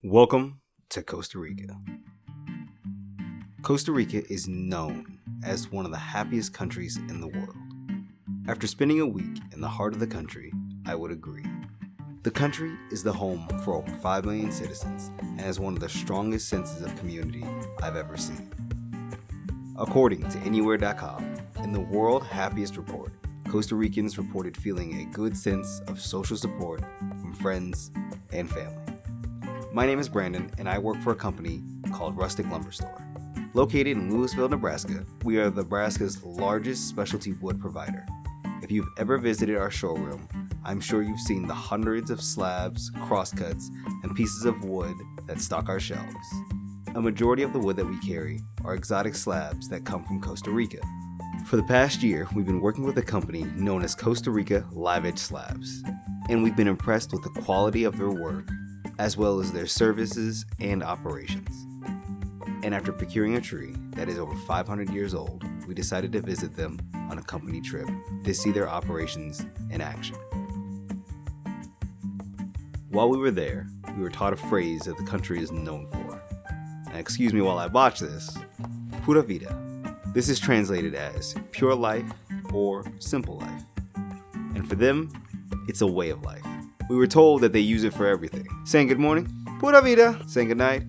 Welcome to Costa Rica. Costa Rica is known as one of the happiest countries in the world. After spending a week in the heart of the country, I would agree. The country is the home for over 5 million citizens and has one of the strongest senses of community I've ever seen. According to Anywhere.com, in the World Happiest Report, Costa Ricans reported feeling a good sense of social support from friends and family. My name is Brandon, and I work for a company called Rustic Lumber Store. Located in Louisville, Nebraska, we are Nebraska's largest specialty wood provider. If you've ever visited our showroom, I'm sure you've seen the hundreds of slabs, crosscuts, and pieces of wood that stock our shelves. A majority of the wood that we carry are exotic slabs that come from Costa Rica. For the past year, we've been working with a company known as Costa Rica Live Edge Slabs, and we've been impressed with the quality of their work, as well as their services and operations. And after procuring a tree that is over 500 years old, we decided to visit them on a company trip to see their operations in action. While we were there, we were taught a phrase that the country is known for. And excuse me while I botch this, Pura Vida. This is translated as pure life or simple life. And for them, it's a way of life. We were told that they use it for everything. Saying good morning, Pura Vida. Saying good night,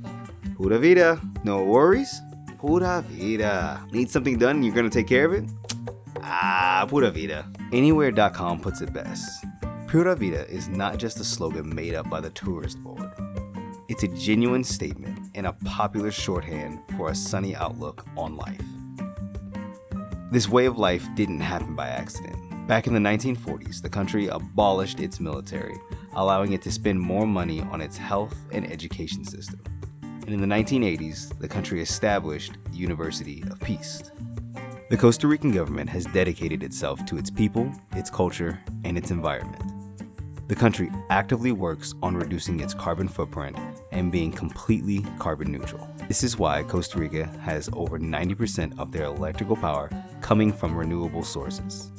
Pura Vida. No worries, Pura Vida. Need something done and you're gonna take care of it? Pura Vida. Anywhere.com puts it best. Pura Vida is not just a slogan made up by the tourist board. It's a genuine statement and a popular shorthand for a sunny outlook on life. This way of life didn't happen by accident. Back in the 1940s, the country abolished its military, allowing it to spend more money on its health and education system. And in the 1980s, the country established the University of Peace. The Costa Rican government has dedicated itself to its people, its culture, and its environment. The country actively works on reducing its carbon footprint and being completely carbon neutral. This is why Costa Rica has over 90% of their electrical power coming from renewable sources.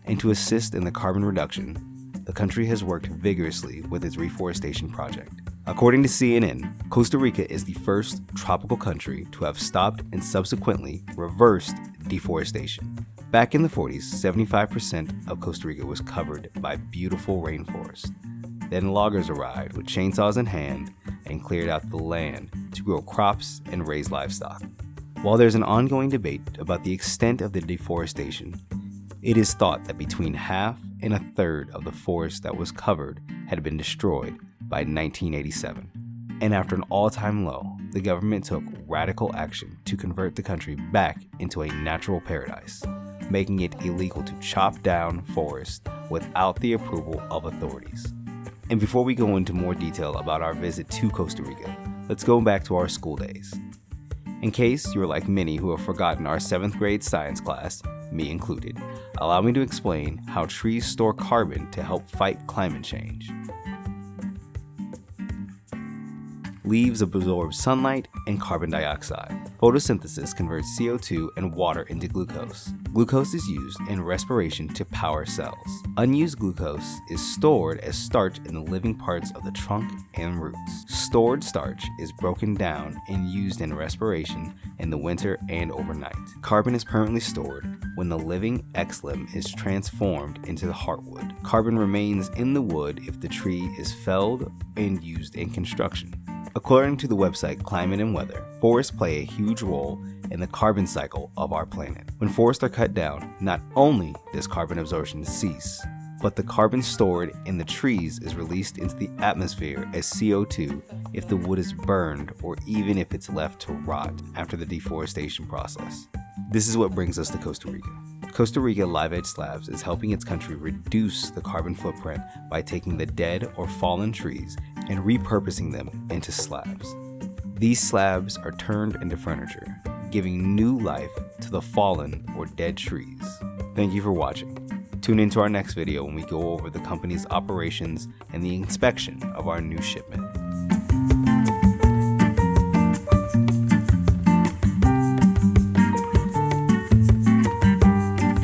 And to assist in the carbon reduction, the country has worked vigorously with its reforestation project. According to CNN, Costa Rica is the first tropical country to have stopped and subsequently reversed deforestation. Back in the 40s, 75% of Costa Rica was covered by beautiful rainforest. Then loggers arrived with chainsaws in hand and cleared out the land to grow crops and raise livestock. While there's an ongoing debate about the extent of the deforestation, it is thought that between half and a third of the forest that was covered had been destroyed by 1987. And after an all-time low, the government took radical action to convert the country back into a natural paradise, making it illegal to chop down forests without the approval of authorities. And before we go into more detail about our visit to Costa Rica, let's go back to our school days. In case you're like many who have forgotten our 7th grade science class, me included, allow me to explain how trees store carbon to help fight climate change. Leaves absorb sunlight and carbon dioxide. Photosynthesis converts CO2 and water into glucose. Glucose is used in respiration to power cells. Unused glucose is stored as starch in the living parts of the trunk and roots. Stored starch is broken down and used in respiration in the winter and overnight. Carbon is permanently stored when the living X-limb is transformed into the heartwood. Carbon remains in the wood if the tree is felled and used in construction. According to the website Climate and Weather, forests play a huge role in the carbon cycle of our planet. When forests are cut down, not only does carbon absorption cease, but the carbon stored in the trees is released into the atmosphere as CO2 if the wood is burned or even if it's left to rot after the deforestation process. This is what brings us to Costa Rica. Costa Rica Live Edge Slabs is helping its country reduce the carbon footprint by taking the dead or fallen trees and repurposing them into slabs. These slabs are turned into furniture, giving new life to the fallen or dead trees. Thank you for watching. Tune into our next video when we go over the company's operations and the inspection of our new shipment.